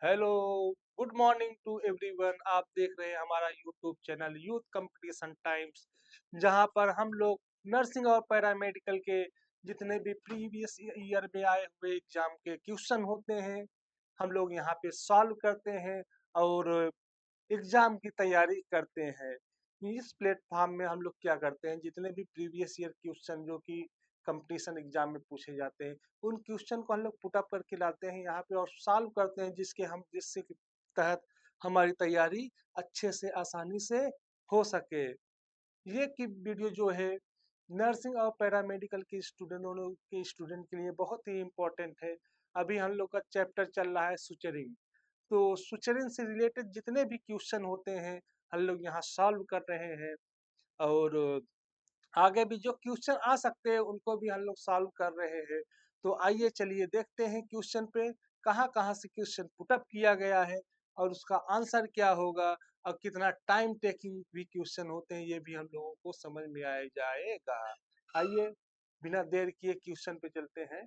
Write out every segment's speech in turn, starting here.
Hello, good morning to everyone. आप देख रहे हैं हमारा YouTube channel Youth Competition Times, जहां पर हम लोग नर्सिंग और पैरामेडिकल के जितने भी प्रीवियस ईयर में आए हुए एग्जाम के क्वेश्चन होते हैं, हम लोग यहाँ पे सॉल्व करते हैं और एग्जाम की तैयारी करते हैं। इस प्लेटफॉर्म में हम लोग क्या करते हैं, जितने भी प्रीवियस ईयर क्वेश्चन जो कि कंपटीशन एग्जाम में पूछे जाते हैं, उन क्वेश्चन को हम लोग पुट अप करके लाते हैं यहाँ पे और सॉल्व करते हैं, जिससे के तहत हमारी तैयारी अच्छे से आसानी से हो सके। ये की वीडियो जो है नर्सिंग और पैरामेडिकल के स्टूडेंट के लिए बहुत ही इम्पोर्टेंट है। अभी हम लोग का चैप्टर चल रहा है सुचरिंग। तो सुचरिन से रिलेटेड जितने भी क्वेश्चन होते हैं, हम लोग यहाँ सॉल्व कर रहे हैं और आगे भी जो क्वेश्चन आ सकते हैं उनको भी हम लोग सॉल्व कर रहे हैं। तो आइए चलिए देखते हैं क्वेश्चन पे कहाँ-कहाँ से क्वेश्चन पुट अप किया गया है और उसका आंसर क्या होगा और कितना टाइम टेकिंग भी क्वेश्चन होते हैं, ये भी हम लोगों को समझ में आ जाएगा। आइए बिना देर किए क्वेश्चन पे चलते हैं।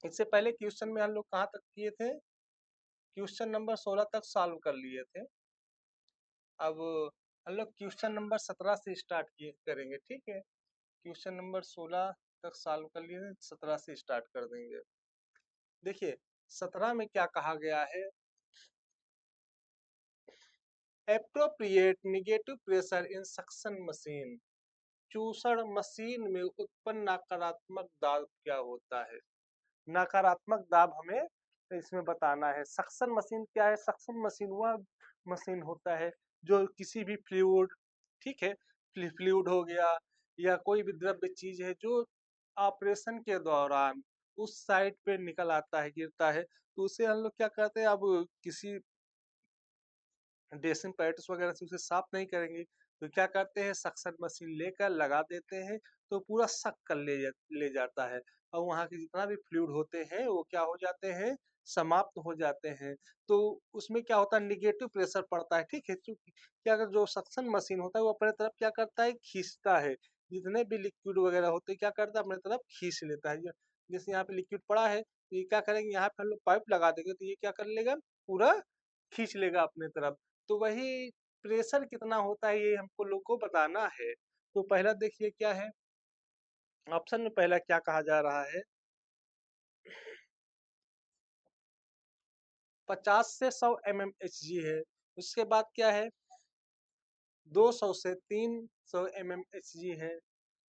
इससे पहले क्वेश्चन में हम लोग कहाँ तक किए थे? क्वेश्चन नंबर 16 तक सॉल्व कर लिए थे। अब हम लोग क्वेश्चन नंबर 17 से स्टार्ट किए करेंगे, ठीक है। क्वेश्चन नंबर 16 तक सॉल्व कर लिए, 17 से स्टार्ट कर देंगे। देखिए 17 में क्या कहा गया है, appropriate negative pressure in suction machine. चूसण मशीन में उत्पन्न नकारात्मक दाब क्या होता है? नकारात्मक दाब हमें इसमें बताना है। सक्शन मशीन क्या है? सक्शन मशीन वह मशीन होता है जो किसी भी फ्लूइड, ठीक है, फ्लूइड हो गया या कोई भी द्रव्य चीज है जो ऑपरेशन के दौरान उस साइड पे निकल आता है, गिरता है, तो उसे हम लोग क्या करते हैं, अब किसी ड्रेसिंग पैड्स वगैरह से उसे साफ नहीं करेंगे, तो क्या करते हैं, सक्शन मशीन लेकर लगा देते हैं, तो पूरा सक कर ले जाता है और वहाँ के जितना भी फ्लूइड होते हैं वो क्या हो जाते हैं, समाप्त हो जाते हैं। तो उसमें क्या होता है, निगेटिव प्रेशर पड़ता है, ठीक है। चूंकि क्या, अगर जो सक्शन मशीन होता है वो अपने तरफ क्या करता है, खींचता है। जितने भी लिक्विड वगैरह होते हैं क्या करता है, अपने तरफ खींच लेता है। जैसे यहाँ पे लिक्विड पड़ा है, तो ये क्या करेंगे, यहाँ पे हम लोग पाइप लगा देंगे तो ये क्या कर लेगा, पूरा खींच लेगा अपने तरफ। तो वही प्रेशर कितना होता है ये हमको लोग को बताना है। तो पहला देखिए क्या है, ऑप्शन में पहला क्या कहा जा रहा है, 50 से 100 mmHg है। उसके बाद क्या है, 200 से 300 mmHg है।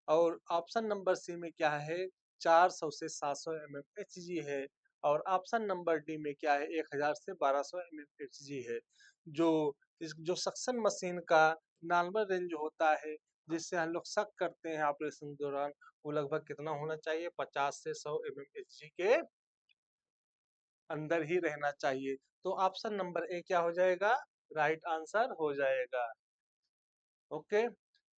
और ऑप्शन नंबर सी में क्या है, 400 से 700 mmHg है। और ऑप्शन नंबर डी में क्या है, 1000 से 1200 mmHg है। जो जो सक्शन मशीन का नॉर्मल रेंज होता है, जिससे हम लोग शक करते हैं ऑपरेशन के दौरान, वो लगभग कितना होना चाहिए, 50 से 100 mmHg के अंदर ही रहना चाहिए। तो ऑप्शन नंबर ए क्या हो जाएगा, राइट आंसर हो जाएगा। ओके,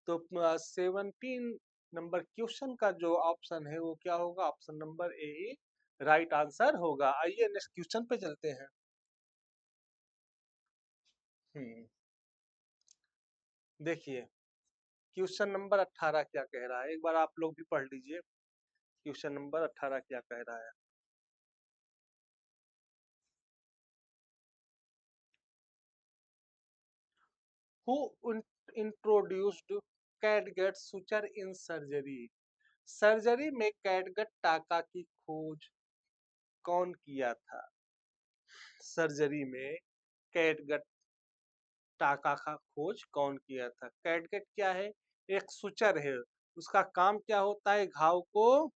तो 17 नंबर क्वेश्चन का जो ऑप्शन है वो क्या होगा, option number A he right answer होगा। आइए नेक्स्ट क्वेश्चन पे चलते हैं। हम्म, देखिए क्वेश्चन नंबर 18 क्या कह रहा है, एक बार आप लोग भी पढ़ लीजिए। क्वेश्चन नंबर 18 क्या कह रहा है, who introduced catgut suture in surgery. Surgery में कैटगट टाका की खोज कौन किया था? सर्जरी में कैटगट टाका का खोज कौन किया था? कैटगट क्या है, एक सुचर है। उसका काम क्या होता है, घाव को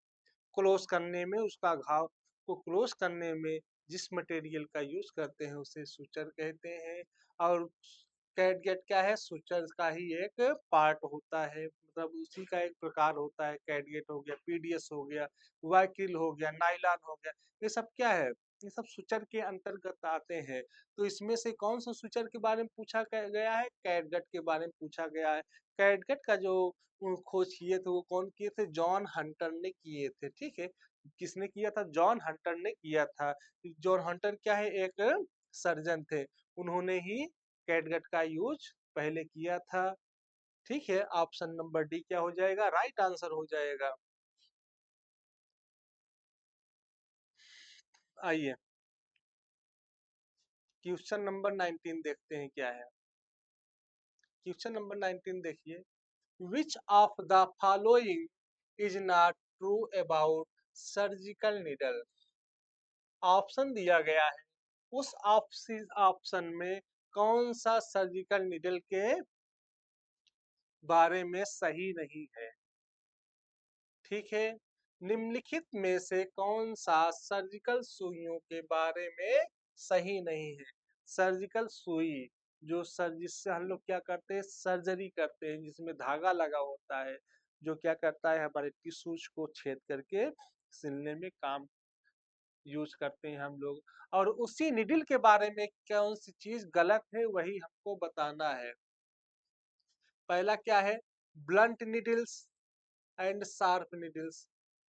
क्लोज करने में, उसका घाव को क्लोज करने में जिस मटेरियल का यूज करते हैं उसे सुचर कहते हैं। और कैटगेट क्या है, सुचर का ही एक पार्ट होता है, मतलब उसी का एक प्रकार होता है। कैटगेट हो गया, पीडीएस हो गया, वाइकिल हो गया, नाइलॉन हो गया, ये सब क्या है, ये सब सुचर के अंतर्गत आते हैं। तो इसमें से कौन सा सुचर के बारे में पूछा गया है, कैटगट के बारे में पूछा गया है। कैटगट का जो खोज किए थे वो कौन किए थे, जॉन हंटर ने किए थे, ठीक है। किसने किया था, जॉन हंटर ने किया था। जॉन हंटर क्या है, एक सर्जन थे, उन्होंने ही कैटगट का यूज पहले किया था, ठीक है। ऑप्शन नंबर डी क्या हो जाएगा, राइट आंसर हो जाएगा। आइए क्वेश्चन नंबर 19 देखते हैं क्या है। क्वेश्चन नंबर 19 देखिए, which of the following is not true about surgical needle. Option दिया गया है, उस ऑप्शन में कौन सा सर्जिकल नीडल के बारे में सही नहीं है। ठीक है, निम्नलिखित में से कौन सा सर्जिकल सुइयों के बारे में सही नहीं है। सर्जिकल सुई जो जिससे हम लोग क्या करते हैं, सर्जरी करते हैं, जिसमें धागा लगा होता है, जो क्या करता है हमारे टिश्यूज को छेद करके सिलने में काम यूज करते हैं हम लोग। और उसी निडल के बारे में कौन सी चीज गलत है वही हमको बताना है। पहला क्या है, blunt needles and sharp needles.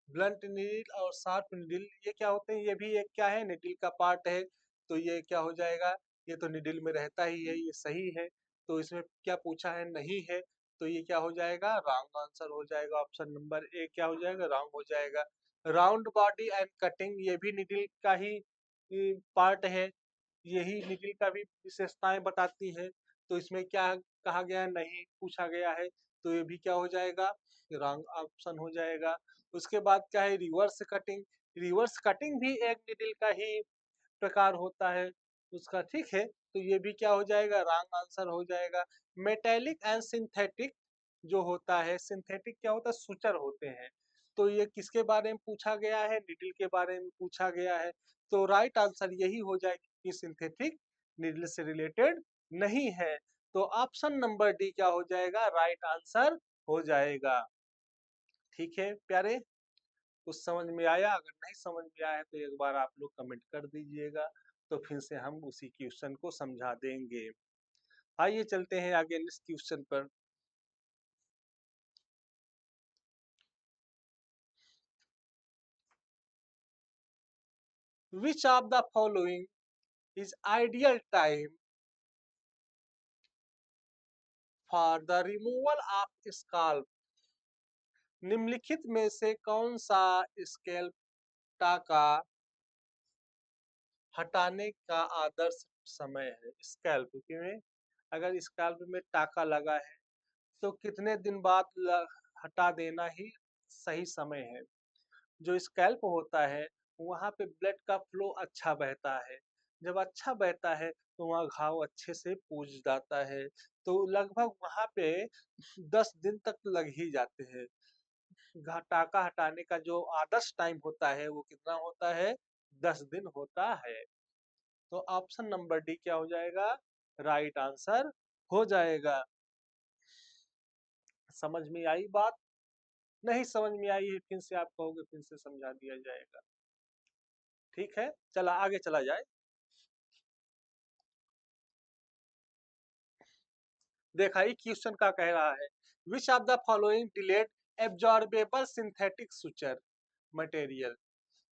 Blunt needle और शार्प नीडल ये क्या होते हैं, ये भी एक क्या है, नीडल का पार्ट है। तो ये क्या हो जाएगा, ये तो नीडल में रहता ही है, ये सही है। तो इसमें क्या पूछा है, नहीं है, तो ये क्या हो जाएगा, रॉन्ग आंसर हो जाएगा। ऑप्शन नंबर ए क्या हो जाएगा, रॉन्ग हो जाएगा। राउंड बॉडी एंड कटिंग ये भी नीडल का ही पार्ट है, यही नीडल का भी विशेषताएं बताती है। तो इसमें क्या कहा गया है, नहीं पूछा गया है, तो ये भी क्या हो जाएगा, रॉन्ग ऑप्शन हो जाएगा। उसके बाद क्या है, रिवर्स कटिंग। रिवर्स कटिंग भी एक निडल का ही प्रकार होता है उसका, ठीक है। तो ये भी क्या हो जाएगा, रॉन्ग आंसर हो जाएगा। मेटेलिक एंड सिंथेटिक जो होता है, सिंथेटिक क्या होता है, सुचर होते हैं। तो ये किसके बारे में पूछा गया है, निडल के बारे में पूछा गया है। तो राइट आंसर यही हो जाएगा कि सिंथेटिक निडल से रिलेटेड नहीं है। तो ऑप्शन नंबर डी क्या हो जाएगा, राइट आंसर हो जाएगा। ठीक है प्यारे, कुछ समझ में आया? अगर नहीं समझ में आया तो एक बार आप लोग कमेंट कर दीजिएगा, तो फिर से हम उसी क्वेश्चन को समझा देंगे। आइए चलते हैं आगे नेक्स्ट क्वेश्चन पर। Which of the following is ideal time for the removal of scalp. निम्नलिखित में से कौन सा स्कैल्प टाका हटाने का आदर्श समय है। स्कैल्प में अगर स्कैल्प में टाका लगा है तो कितने दिन बाद हटा देना ही सही समय है। जो स्कैल्प होता है वहाँ पे ब्लड का फ्लो अच्छा बहता है, जब अच्छा बहता है तो वहाँ घाव अच्छे से पूज जाता है। तो लगभग वहाँ पे 10 दिन तक लग ही जाते हैं। टाका हटाने का जो आदर्श टाइम होता है वो कितना होता है, 10 दिन होता है। तो ऑप्शन नंबर डी क्या हो जाएगा, राइट आंसर हो जाएगा। समझ में आई बात? नहीं समझ में आई है फिर से आप कहोगे फिर से समझा दिया जाएगा। ठीक है, चला आगे चला जाए। देखा ये क्वेश्चन का कह रहा है, which of the following delayed absorbable synthetic suture material.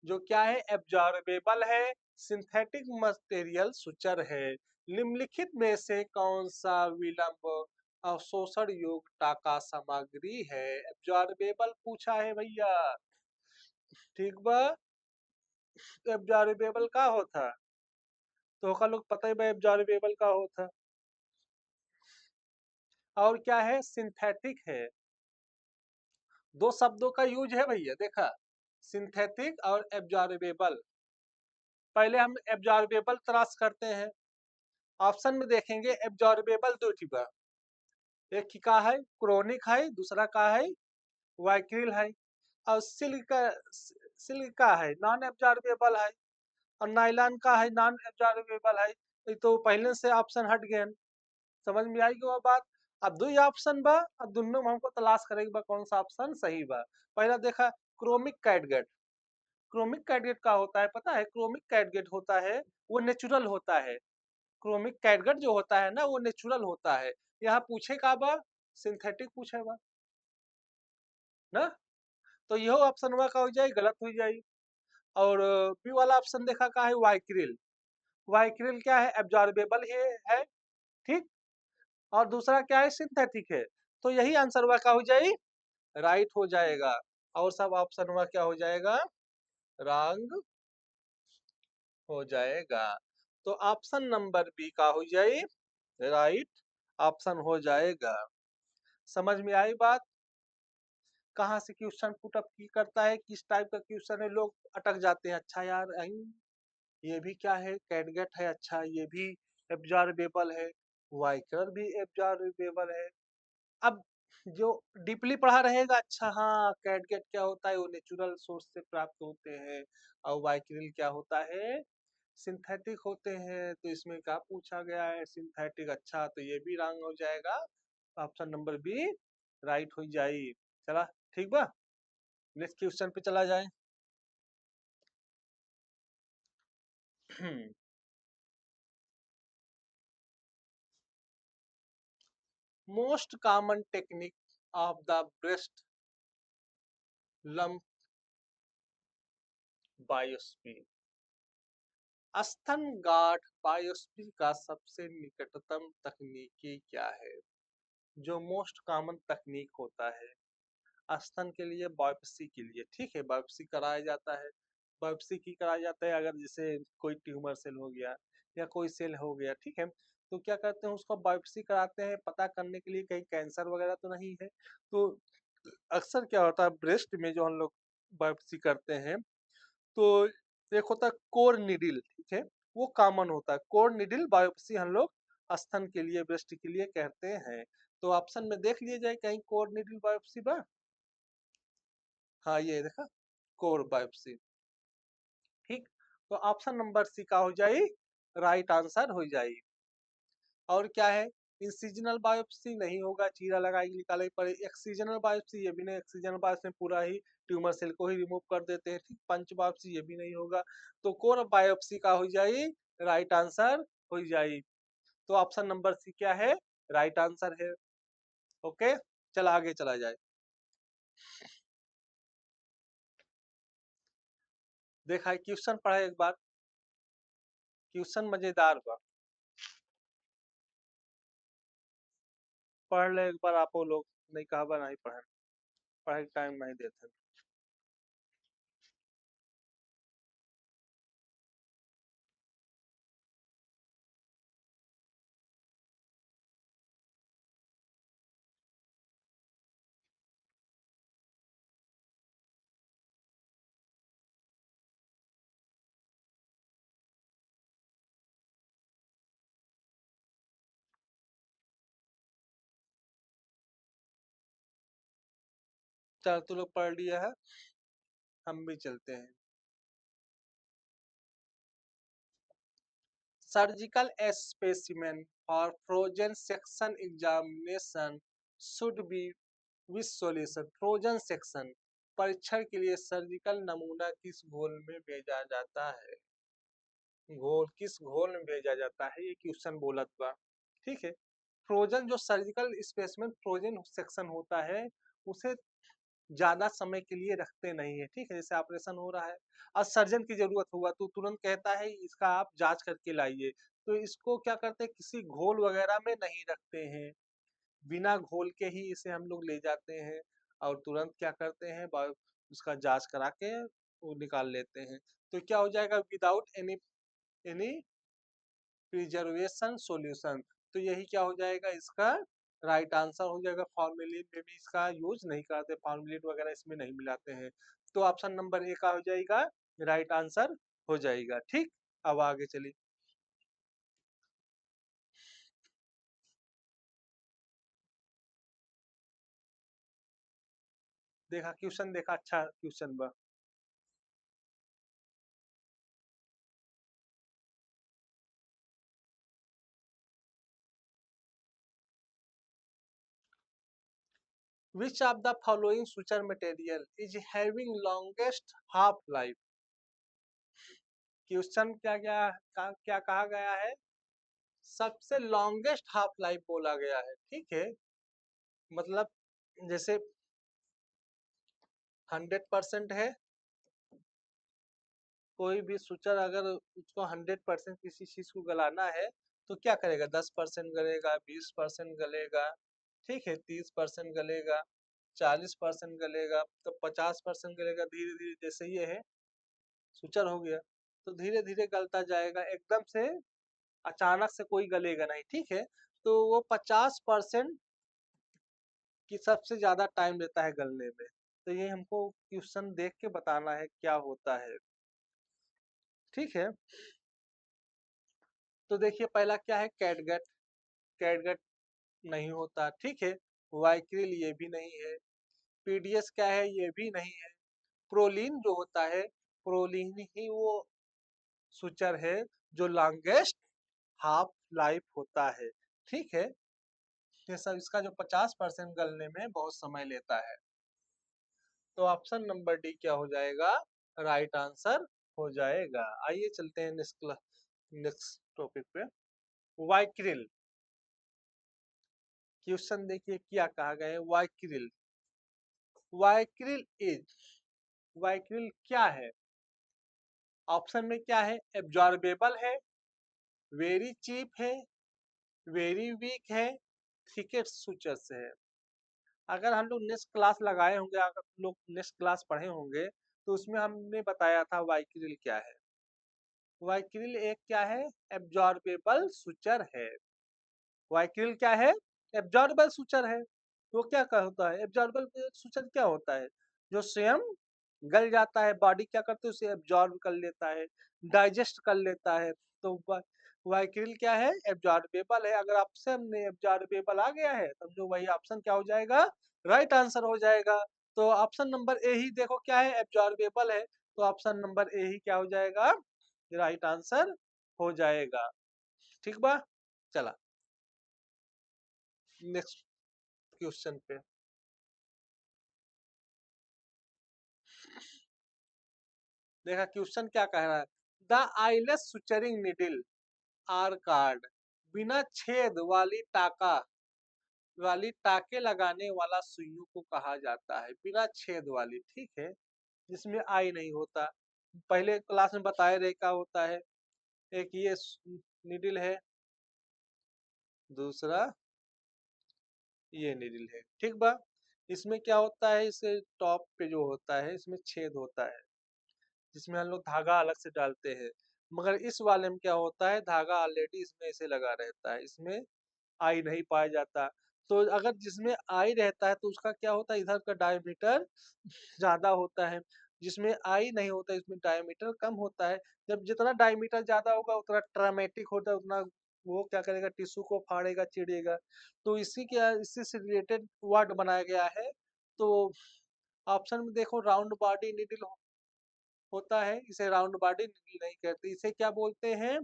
जो क्या है, एब्जॉर्बेबल है, सिंथेटिक मटेरियल सुचर है। निम्नलिखित में से कौन सा विलंब अवशोषण योग्य टाका सामग्री है। एब्जॉर्बेबल पूछा है भैया, ठीक बा। एब्जॉर्बेबल का होता, तो का लोग पता ही बा एब्जॉर्बेबल का होता। और क्या है, सिंथेटिक है। दो शब्दों का यूज है भैया, देखा, सिंथेटिक और एब्जॉर्बेबल। पहले हम एब्जॉर्बेबल तलाश करते हैं। ऑप्शन में देखेंगे एब्जॉर्बेबल दो टिपा, एक की का है क्रोनिक है, दूसरा का है वाइक्रिल है। और सिल्क का है नॉन एब्जॉर्बेबल है, और नाइलॉन का है नॉन एब्जॉर्बेबल है। ये तो पहले से ऑप्शन हट गए। समझ में आएगी वो बात। अब दो ही ऑप्शन बा, अब दोनों में हमको तलाश करेगी बा कौन सा ऑप्शन सही बा। पहला देखा क्रोमिक कैटगट। क्रोमिक कैटगट का होता है पता है, क्रोमिक कैटगट होता है वो नेचुरल होता है। क्रोमिक कैटगट जो होता है ना वो नेचुरल होता है। यहाँ पूछे का बा, सिंथेटिक पूछे बा ना, तो यह ऑप्शन हुआ का हो जाए, गलत हो जाए। और बी वाला ऑप्शन देखा का है वाइक्रिल। वाइक्रिल क्या है, एब्जॉर्बेबल है, ठीक। और दूसरा क्या है, सिंथेटिक है। तो यही आंसर हुआ क्या हो जाए, राइट हो जाएगा। और सब ऑप्शन हुआ क्या हो जाएगा, रॉन्ग हो जाएगा। तो ऑप्शन नंबर बी का हो जाए राइट ऑप्शन हो जाएगा। समझ में आई बात? कहाँ से क्वेश्चन पुट अप की करता है, किस टाइप का क्वेश्चन है, लोग अटक जाते हैं। अच्छा यार ये भी क्या है, कैटगेट है, अच्छा ये भी एब्जॉर्बेबल है, वाइकर भी एब्जॉर्बेबल है। अब जो डीपली पढ़ा रहेगा, अच्छा हाँ कैटगेट क्या होता है, वो नेचुरल सोर्स से प्राप्त होते हैं, और वाइक्रिल क्या होता है, सिंथेटिक होते हैं। तो इसमें क्या पूछा गया है, सिंथेटिक। अच्छा तो ये भी रॉन्ग हो जाएगा, ऑप्शन नंबर बी राइट हो जाए। चला ठीक बा, नेक्स्ट क्वेश्चन पे चला जाए। Most common technique of the breast lump biopsy. स्तन गांठ बायोप्सी का सबसे निकटतम तकनीकी क्या है? जो मोस्ट कॉमन तकनीक होता है स्तन के लिए बायोप्सी के लिए, ठीक है, बायोप्सी कराया जाता है। बायोप्सी की कराया जाता है अगर जैसे कोई ट्यूमर सेल हो गया या कोई सेल हो गया, ठीक है, तो क्या करते हैं उसको बायोप्सी कराते हैं पता करने के लिए कहीं कैंसर वगैरह तो नहीं है। तो अक्सर क्या होता है ब्रेस्ट में जो हम लोग बायोप्सी करते हैं, तो एक होता है कोर निडिल, ठीक है, वो कॉमन होता है। कोर निडिल बायोप्सी हम लोग स्तन के लिए ब्रेस्ट के लिए कहते हैं। तो ऑप्शन में देख लिए जाए कहीं कोर निडिल बायोप्सी बा। हाँ ये देखा कोर बायोप्सी, ठीक। तो ऑप्शन नंबर सी का हो जाए राइट आंसर हो जाए। और क्या है, इंसिजनल बायोप्सी नहीं होगा, चीरा लगाएगी निकाले पड़े। एक्सीजनल बायोप्सी ये भी नहीं, एक्सीजनल बायोप्सी में पूरा ही ट्यूमर सेल को ही रिमूव कर देते हैं, ठीक। पंच बायोप्सी ये भी नहीं होगा। तो कोर बायोप्सी का हो जाए राइट आंसर हो जाए। तो ऑप्शन नंबर सी क्या है, राइट आंसर है। ओके, चल आगे चला जाए। देखा है क्वेश्चन पढ़ा एक बार, क्वेश्चन मजेदार बा, पढ़ ले एक बार आपो लोग, नहीं कहा बा नहीं पढ़े, पढ़े टाइम नहीं देते। चल तू लोग पढ़ लिया है, हम भी चलते हैं। सर्जिकल स्पेसिमेन और frozen section examination should be which solution. Frozen section परीक्षण के लिए सर्जिकल नमूना किस घोल में भेजा जाता है? घोल किस घोल में भेजा जाता है, ये क्वेश्चन बोलत बा, ठीक है। फ्रोजन जो सर्जिकल स्पेसिमेन फ्रोजन सेक्शन होता है, उसे ज्यादा समय के लिए रखते नहीं है, ठीक है। जैसे ऑपरेशन हो रहा है और सर्जन की जरूरत हुआ तो तुरंत कहता है इसका आप जांच करके लाइए, तो इसको क्या करते हैं किसी घोल वगैरह में नहीं रखते हैं, बिना घोल के ही इसे हम लोग ले जाते हैं और तुरंत क्या करते हैं उसका जांच करा के वो निकाल लेते हैं। तो क्या हो जाएगा, without any any preservation solution. तो यही क्या हो जाएगा इसका राइट आंसर हो जाएगा। फॉर्मेलिन में भी इसका यूज नहीं करते, फॉर्मेलिन वगैरह इसमें नहीं मिलाते हैं। तो ऑप्शन नंबर ए का हो जाएगा राइट आंसर हो जाएगा, ठीक। अब आगे चलिए। देखा क्वेश्चन, देखा अच्छा क्वेश्चन बा। Which of the following suture material is having longest half life. Question क्या कहा गया है, सबसे लॉन्गेस्ट हाफ लाइफ बोला गया है, ठीक है। मतलब जैसे 100% है, कोई भी सूचर अगर उसको 100% किसी चीज को गलाना है तो क्या करेगा, 10% गलेगा, 20% गलेगा, ठीक है, 30% गलेगा, 40% गलेगा, तो 50% गलेगा, धीरे धीरे जैसे ये है सूचर हो गया। तो धीरे धीरे गलता जाएगा, एकदम से अचानक से कोई गलेगा नहीं, ठीक है। तो वो 50% की सबसे ज्यादा टाइम लेता है गलने में। तो ये हमको क्वेश्चन देख के बताना है क्या होता है, ठीक है। तो देखिए पहला क्या है, कैटगट। कैटगट नहीं होता, ठीक है। वाइक्रिल ये भी नहीं है। पीडीएस क्या है, ये भी नहीं है। प्रोलीन जो होता है, प्रोलीन ही वो सूचर है जो लॉन्गेस्ट हाफ लाइफ होता है, ठीक है। ये सब इसका जो 50% गलने में बहुत समय लेता है। तो ऑप्शन नंबर डी क्या हो जाएगा, राइट आंसर हो जाएगा। आइए चलते हैं नेक्स्ट टॉपिक पे। वाइक्रिल। क्वेश्चन देखिए क्या कहा गया है, वाइक्रिल। वाइक्रिल इज, वाइक्रिल क्या है। ऑप्शन में क्या है, एब्जॉर्बेबल है, वेरी चीप है, वेरी वीक है, थिकेट सूचर्स है। अगर हम लोग नेक्स्ट क्लास लगाए होंगे, अगर लोग नेक्स्ट क्लास पढ़े होंगे, तो उसमें हमने बताया था वाइक्रिल क्या है। वाइक्रिल एक क्या है, एब्जॉर्बेबल सूचर है। वाइक्रिल क्या है, एब्जॉर्बेबल सूचर है। तो क्या होता है, एब्जॉर्बेबल सूचर क्या होता है, जो स्वयं गल जाता है, बॉडी क्या करती है उसे एब्जॉर्ब कर लेता है, डाइजेस्ट कर लेता है। तो वाइक्रिल क्या है, एब्जॉर्बेबल है। अगर ऑप्शन में एब्जॉर्बेबल आ गया है तब जो वही ऑप्शन क्या हो जाएगा, राइट आंसर हो जाएगा। तो ऑप्शन नंबर ए ही देखो क्या है, एब्जॉर्बेबल है। तो ऑप्शन नंबर ए ही क्या हो जाएगा, राइट आंसर हो जाएगा, ठीक बा। चला नेक्स्ट क्वेश्चन पे। देखा क्वेश्चन क्या कह रहा है, the eyeless suturing needle are called. बिना छेद वाली टाके लगाने वाला सुइयों को कहा जाता है। बिना छेद वाली, ठीक है, जिसमें आई नहीं होता। पहले क्लास में बताए रहे क्या होता है, एक ये निडिल है, दूसरा ये निडिल है, ठीक बा। इसमें क्या होता है, इसे टॉप पे जो होता है इसमें छेद होता है, जिसमें हम लोग धागा अलग से डालते हैं। मगर इस वाले में क्या होता है, धागा ऑलरेडी इसमें ऐसे लगा रहता है, इसमें आई नहीं पाया जाता। तो अगर जिसमें आई रहता है तो उसका क्या होता है, इधर का डायमीटर ज्यादा होता है, जिसमें आई नहीं होता इसमें डायमीटर कम होता है। जब जितना डायमीटर ज्यादा होगा उतना ट्रामेटिक होता है, उतना वो क्या करेगा, टिश्यू को फाड़ेगा, चिड़ेगा। तो इसी से रिलेटेड वर्ड बनाया गया है। तो ऑप्शन में देखो, राउंड बॉडी निडल होता है, इसे राउंड बॉडी निडल नहीं कहते, इसे क्या बोलते हैं,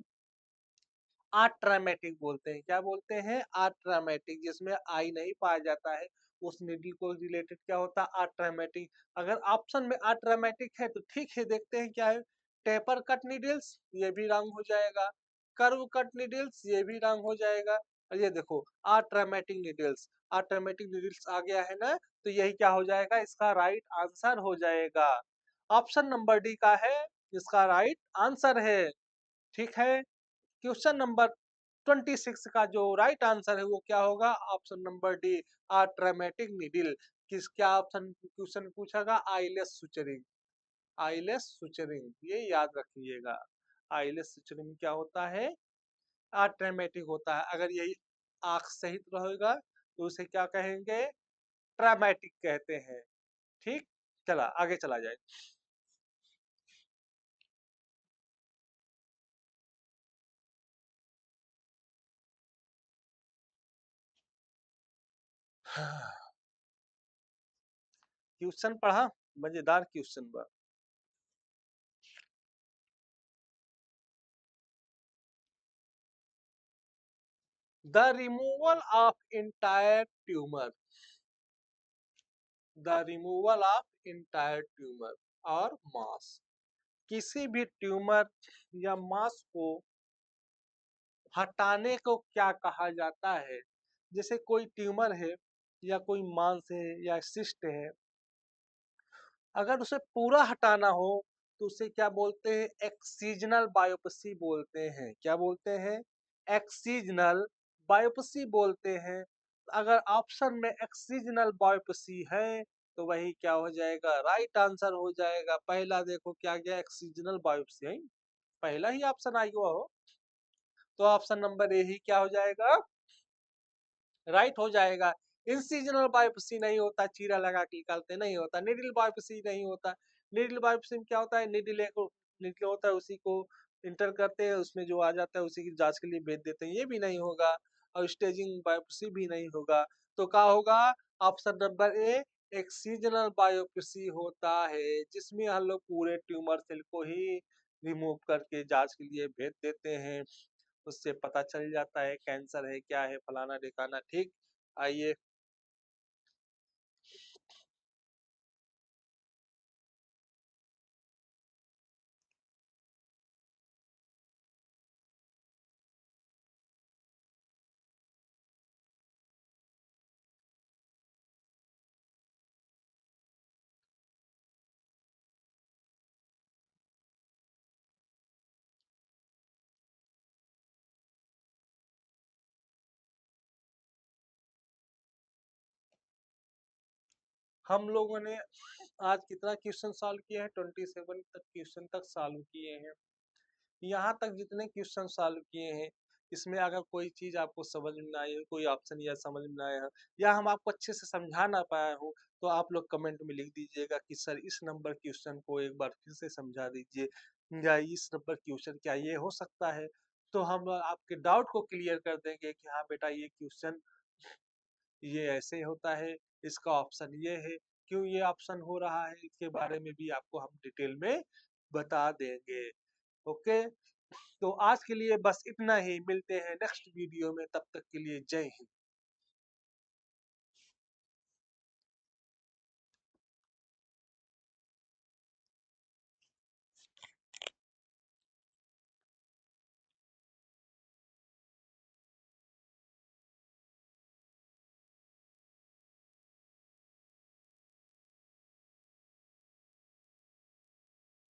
आट्रामेटिक बोलते हैं। क्या बोलते हैं, आट्रामेटिक, जिसमें आई नहीं पाया जाता है उस निडल को रिलेटेड क्या होता है, आट्रामेटिक। अगर ऑप्शन में आट्रामेटिक है तो ठीक है, देखते हैं क्या है। टेपर कट निडल्स, ये भी रंग हो जाएगा। कर्व कट निडल्स, ये भी रंग हो जाएगा। और ये देखो आट्रामेटिक निडल्स, आट्रामेटिक निडल्स आ गया है ना, तो यही क्या हो जाएगा, इसका राइट आंसर हो जाएगा। ऑप्शन नंबर डी का है इसका राइट आंसर है, ठीक है। क्वेश्चन नंबर 26 का जो राइट आंसर है वो क्या होगा, option number D, traumatic needle. किस क्या ऑप्शन क्वेश्चन पूछागा, आईलेस सुचरिंग। आईलेस सुचरिंग ये याद रखिएगा। आईलेस सुचरिंग क्या होता है, ट्रामेटिक होता है। अगर यही आंख सहित रहेगा तो उसे क्या कहेंगे, ट्रामेटिक कहते हैं, ठीक। चला आगे चला जाए। क्वेश्चन पढ़ा, मजेदार क्वेश्चन बा। The removal of entire tumour, the removal of entire tumour और मास। किसी भी ट्यूमर या मास को हटाने को क्या कहा जाता है। जैसे कोई ट्यूमर है या कोई मांस है या सिस्ट है, अगर उसे पूरा हटाना हो तो उसे क्या बोलते हैं, एक्सीजनल बायोप्सी बोलते हैं। क्या बोलते हैं, एक्सीजनल बायोप्सी बोलते हैं। अगर ऑप्शन में एक्सीजनल बायोप्सी है तो वही क्या हो जाएगा, राइट आंसर हो जाएगा। पहला देखो क्या गया, एक्सीजनल बायोप्सी है। पहला ही ऑप्शन आई हुआ हो, तो ऑप्शन नंबर ए ही क्या हो जाएगा, राइट हो जाएगा। इन सीजनल बायोप्सी नहीं होता, चीरा लगा के निकालते नहीं होता। नीडल बायोप्सी नहीं होता। नीडल बायोप्सी में क्या होता है, नीडल होता है, उसी को इंटर करते हैं, उसमें जो आ जाता है उसी की जांच के लिए भेज देते हैं, ये भी नहीं होगा। और स्टेजिंग बायोप्सी भी नहीं होगा। तो क्या होगा, option number A excisional biopsy होता है, जिसमें हम लोग पूरे ट्यूमर सेल को ही रिमूव करके जांच के लिए भेज देते हैं। उससे पता चल जाता है कैंसर है, क्या है, फलाना ढिकाना। ठीक, आइए। हम लोगों ने आज कितना क्वेश्चन सॉल्व किया है, 27 तक क्वेश्चन तक सॉल्व किए हैं। यहाँ तक जितने क्वेश्चन सॉल्व किए हैं, इसमें अगर कोई चीज आपको समझ में ना आई हो, कोई ऑप्शन या समझ में ना आया हो, या हम आपको अच्छे से समझा ना पाया हूँ, तो आप लोग कमेंट में लिख दीजिएगा कि सर इस नंबर क्वेश्चन को एक बार फिर से समझा दीजिए, या इस नंबर क्वेश्चन क्या ये हो सकता है। तो हम आपके डाउट को क्लियर कर देंगे कि हाँ बेटा, ये क्वेश्चन ये ऐसे होता है, इसका ऑप्शन ये है, क्यों ये ऑप्शन हो रहा है, इसके बारे में भी आपको हम डिटेल में बता देंगे। ओके, तो आज के लिए बस इतना ही, मिलते हैं नेक्स्ट वीडियो में, तब तक के लिए जय हिंद।